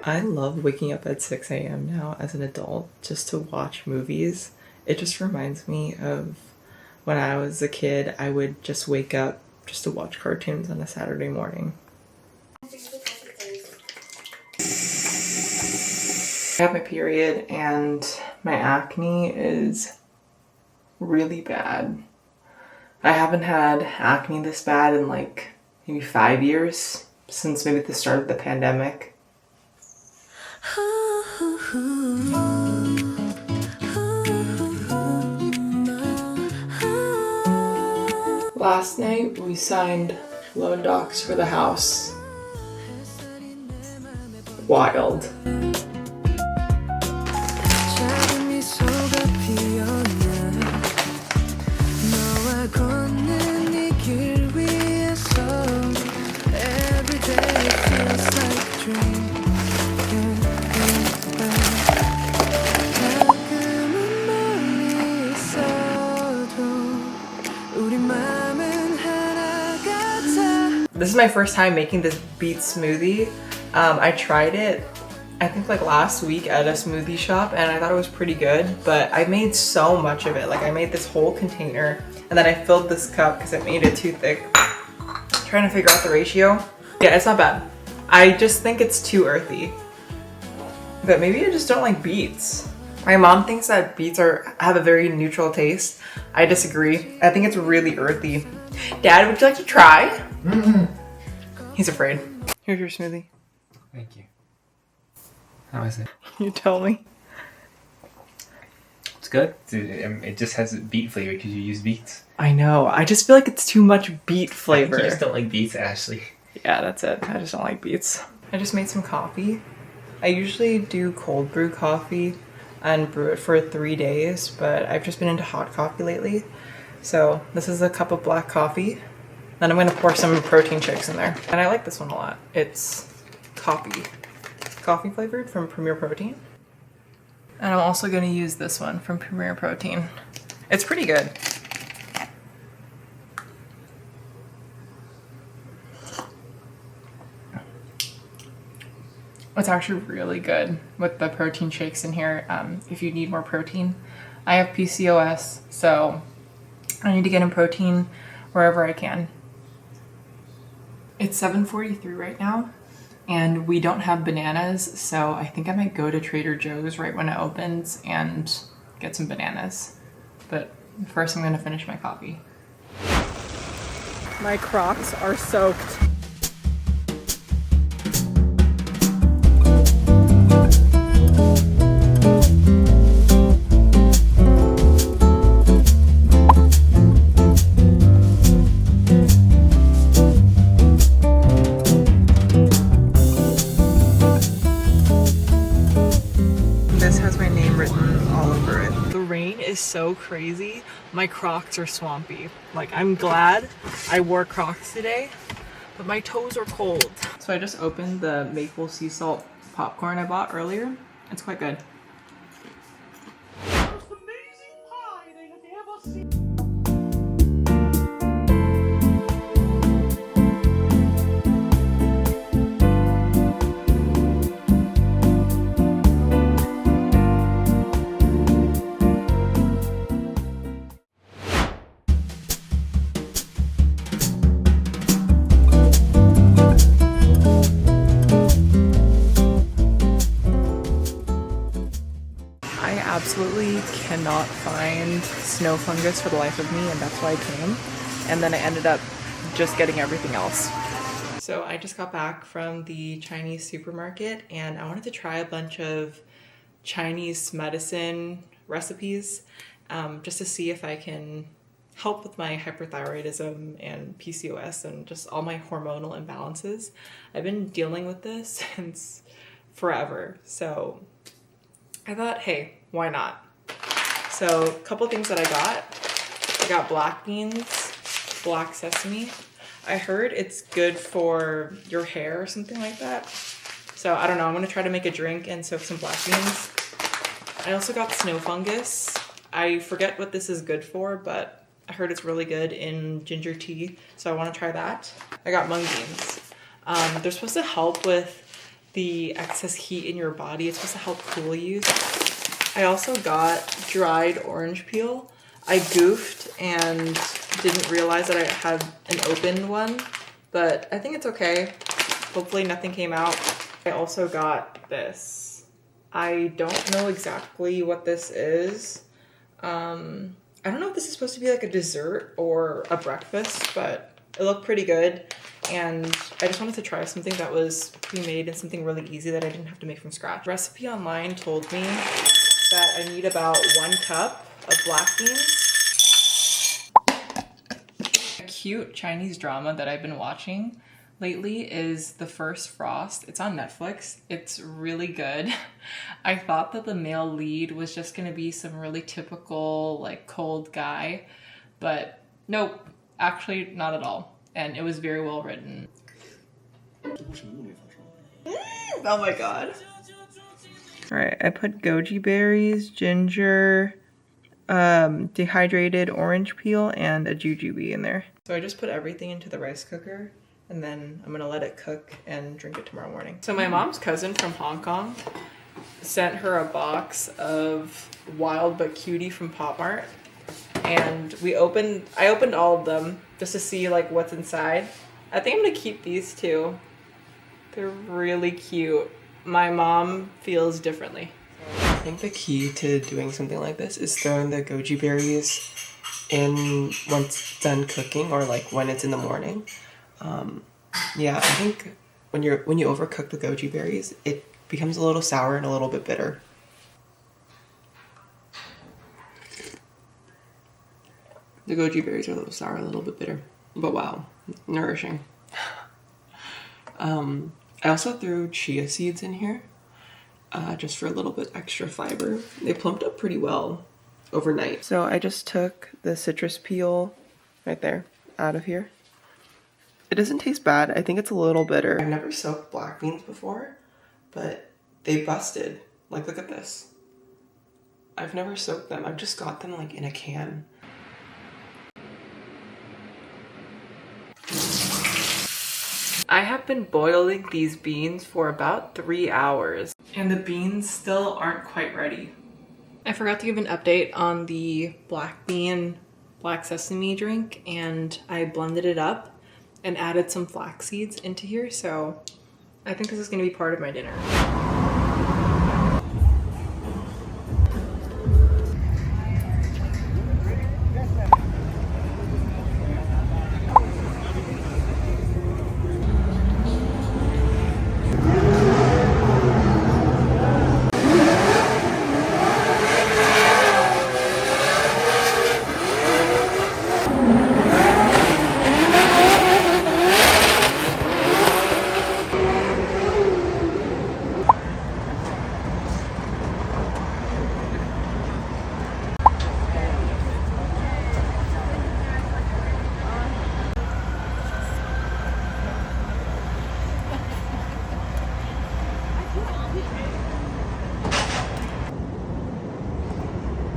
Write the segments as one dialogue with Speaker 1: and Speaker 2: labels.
Speaker 1: I love waking up at 6 a.m. now as an adult just to watch movies. It just reminds me of when I was a kid, I would just wake up just to watch cartoons on a Saturday morning. I have my period and my acne is really bad. I haven't had acne this bad in like maybe 5 years, since maybe the start of the pandemic. Last night we signed loan docs for the house. Wild. This is my first time making this beet smoothie. I tried it, I think like last week at a smoothie shop, and I thought it was pretty good, but I made so much of it. Like I made this whole container and then I filled this cup because it made it too thick. Trying to figure out the ratio. Yeah, it's not bad. I just think it's too earthy. But maybe I just don't like beets. My mom thinks that beets have a very neutral taste. I disagree. I think it's really earthy. Dad, would you like to try? He's afraid. Here's your smoothie.
Speaker 2: Thank you. How is it?
Speaker 1: You tell me.
Speaker 2: It's good. It just has beet flavor because you use beets.
Speaker 1: I know. I just feel like it's too much beet flavor.
Speaker 2: I think you just don't like beets, Ashley.
Speaker 1: Yeah, that's it. I just don't like beets. I just made some coffee. I usually do cold brew coffee and brew it for 3 days, but I've just been into hot coffee lately. So this is a cup of black coffee. Then I'm gonna pour some protein shakes in there. And I like this one a lot. It's coffee flavored from Premier Protein. And I'm also gonna use this one from Premier Protein. It's pretty good. It's actually really good with the protein shakes in here. If you need more protein. I have PCOS, so I need to get in protein wherever I can. It's 7:43 right now, and we don't have bananas, so I think I might go to Trader Joe's right when it opens and get some bananas. But first I'm gonna finish my coffee. My Crocs are soaked. So crazy. My Crocs are swampy. Like, I'm glad I wore Crocs today, but my toes are cold. So I just opened the maple sea salt popcorn I bought earlier. It's quite good. Most amazing pie they have ever seen. Absolutely cannot find snow fungus for the life of me, and that's why I came. And then I ended up just getting everything else. So I just got back from the Chinese supermarket and I wanted to try a bunch of Chinese medicine recipes just to see if I can help with my hyperthyroidism and PCOS and just all my hormonal imbalances. I've been dealing with this since forever, so I thought, hey, why not? So a couple things that I got black beans, black sesame. I heard it's good for your hair or something like that. So I don't know, I'm gonna try to make a drink and soak some black beans. I also got snow fungus. I forget what this is good for, but I heard it's really good in ginger tea, so I wanna try that. I got mung beans. They're supposed to help with the excess heat in your body. It's supposed to help cool you. I also got dried orange peel. I goofed and didn't realize that I had an opened one, but I think it's okay. Hopefully nothing came out. I also got this. I don't know exactly what this is. I don't know if this is supposed to be like a dessert or a breakfast, but it looked pretty good. And I just wanted to try something that was pre-made and something really easy that I didn't have to make from scratch. The recipe online told me that I need about 1 cup of black beans. A cute Chinese drama that I've been watching lately is The First Frost. It's on Netflix. It's really good. I thought that the male lead was just gonna be some really typical like cold guy, but nope, actually not at all. And it was very well written. Oh my god. All right, I put goji berries, ginger, dehydrated orange peel, and a jujube in there. So I just put everything into the rice cooker, and then I'm gonna let it cook and drink it tomorrow morning. So my mom's cousin from Hong Kong sent her a box of Wild But Cutie from Pop Mart, and I opened all of them just to see like what's inside. I think I'm gonna keep these two. They're really cute. My mom feels differently.
Speaker 3: I think the key to doing something like this is throwing the goji berries in once it's done cooking, or like when it's in the morning. Yeah, I think when you overcook the goji berries, it becomes a little sour and a little bit bitter. The goji berries are a little sour, a little bit bitter, but wow, nourishing. I also threw chia seeds in here, just for a little bit extra fiber. They plumped up pretty well overnight. So I just took the citrus peel right there out of here. It doesn't taste bad. I think it's a little bitter. I've never soaked black beans before, but they busted. Like, look at this. I've never soaked them. I've just got them like in a can.
Speaker 1: I have been boiling these beans for about 3 hours, and the beans still aren't quite ready. I forgot to give an update on the black bean black sesame drink, and I blended it up and added some flax seeds into here, so I think this is going to be part of my dinner.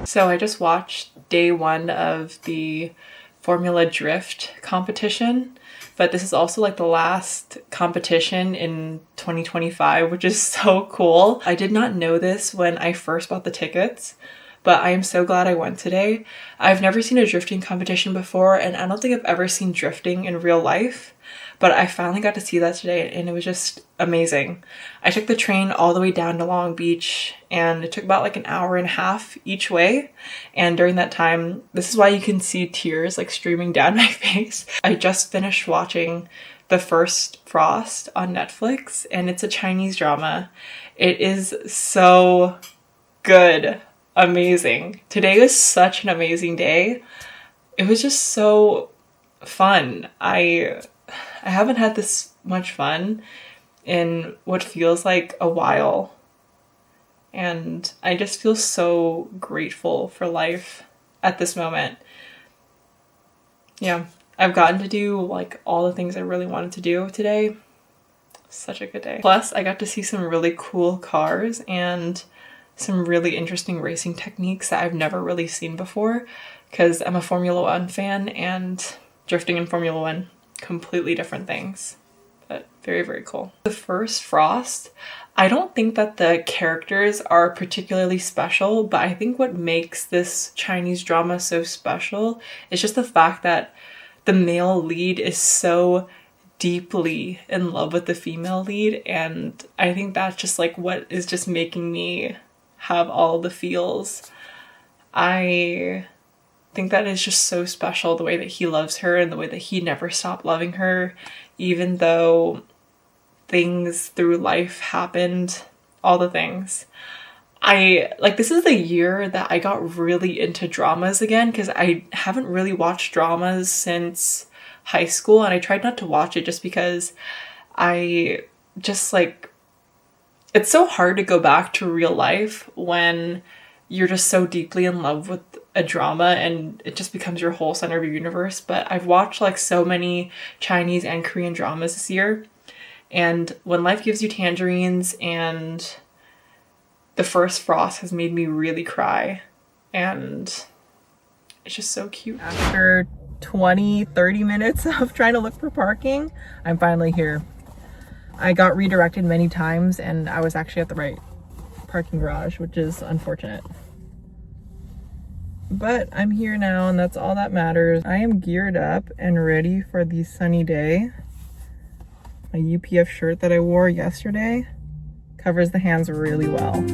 Speaker 1: So I just watched day 1 of the Formula Drift competition, but this is also like the last competition in 2025, which is so cool. I did not know this when I first bought the tickets, but I am so glad I went today. I've never seen a drifting competition before, and I don't think I've ever seen drifting in real life, but I finally got to see that today, and it was just amazing. I took the train all the way down to Long Beach, and it took about like an hour and a half each way, and during that time, this is why you can see tears like streaming down my face. I just finished watching The First Frost on Netflix, and it's a Chinese drama. It is so good. Amazing. Today was such an amazing day. It was just so fun. I haven't had this much fun in what feels like a while. And I just feel so grateful for life at this moment. Yeah, I've gotten to do like all the things I really wanted to do today. Such a good day. Plus, I got to see some really cool cars and some really interesting racing techniques that I've never really seen before, because I'm a Formula 1 fan, and drifting and Formula 1, completely different things. but very, very cool. The first Frost, I don't think that the characters are particularly special, but I think what makes this Chinese drama so special is just the fact that the male lead is so deeply in love with the female lead, and I think that's just like what is just making me have all the feels. I think that is just so special, the way that he loves her and the way that he never stopped loving her, even though things through life happened, all the things. This is the year that I got really into dramas again, because I haven't really watched dramas since high school, and I tried not to watch it just because I just like, it's so hard to go back to real life when you're just so deeply in love with a drama and it just becomes your whole center of your universe. But I've watched like so many Chinese and Korean dramas this year, and When Life Gives You Tangerines and The First Frost has made me really cry, and it's just so cute. After 20-30 minutes of trying to look for parking, I'm finally here. I got redirected many times and I was actually at the right parking garage, which is unfortunate. But I'm here now, and that's all that matters. I am geared up and ready for the sunny day. My UPF shirt that I wore yesterday covers the hands really well.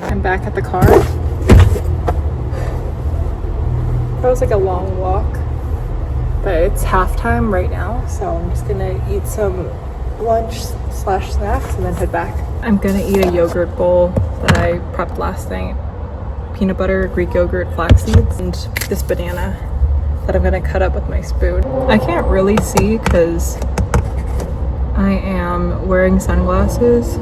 Speaker 1: I'm back at the car. That was like a long walk, but it's halftime right now, so I'm just gonna eat some lunch/snacks and then head back. I'm gonna eat a yogurt bowl that I prepped last night. Peanut butter, Greek yogurt, flax seeds, and this banana that I'm gonna cut up with my spoon. I can't really see because I am wearing sunglasses.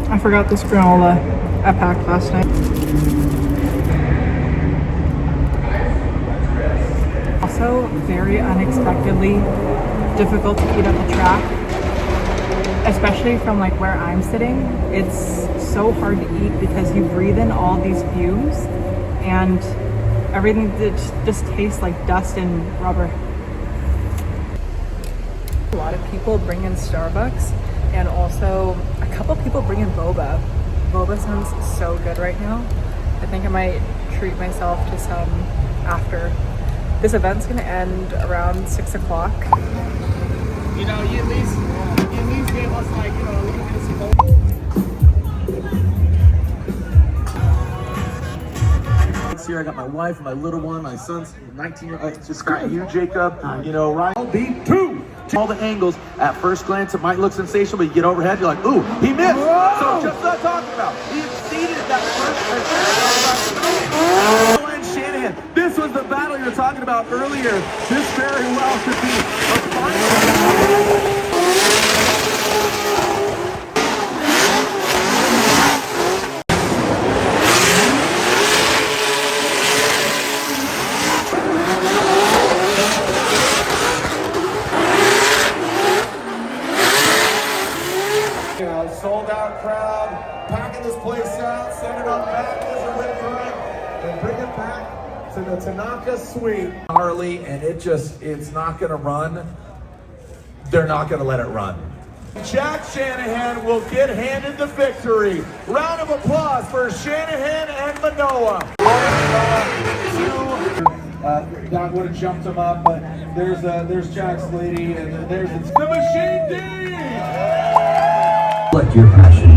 Speaker 1: I forgot this granola I packed last night. Also, very unexpectedly difficult to eat at the track, especially from like where I'm sitting. It's so hard to eat because you breathe in all these fumes and everything just tastes like dust and rubber. A lot of people bring in Starbucks, and also a couple people bring in boba. Boba sounds so good right now. I think I might treat myself to some after. This event's gonna end around 6 o'clock.
Speaker 4: You know, you at least gave us like, you know, a little bit of support.
Speaker 5: Here I got my wife, my little one, my son's 19-year-old. Just got you, Jacob. You know, Ryan. Beat two. All the angles. At first glance, it might look sensational, but you get overhead, you're like, ooh, he missed. Whoa. So just what I'm talking about. He exceeded that first. And Shanahan, this was the battle you were talking about earlier. This very well could be a final.
Speaker 4: Sold out crowd, packing this place out, sending up back as a
Speaker 5: back to the Tanaka sweep. Harley, and it's not gonna run. They're not gonna let it run. Jack Shanahan will get handed the victory. Round of applause for Shanahan and Manoa. Doc would have jumped him up, but there's Jack's lady, and there's the Machine D.
Speaker 6: Let your passion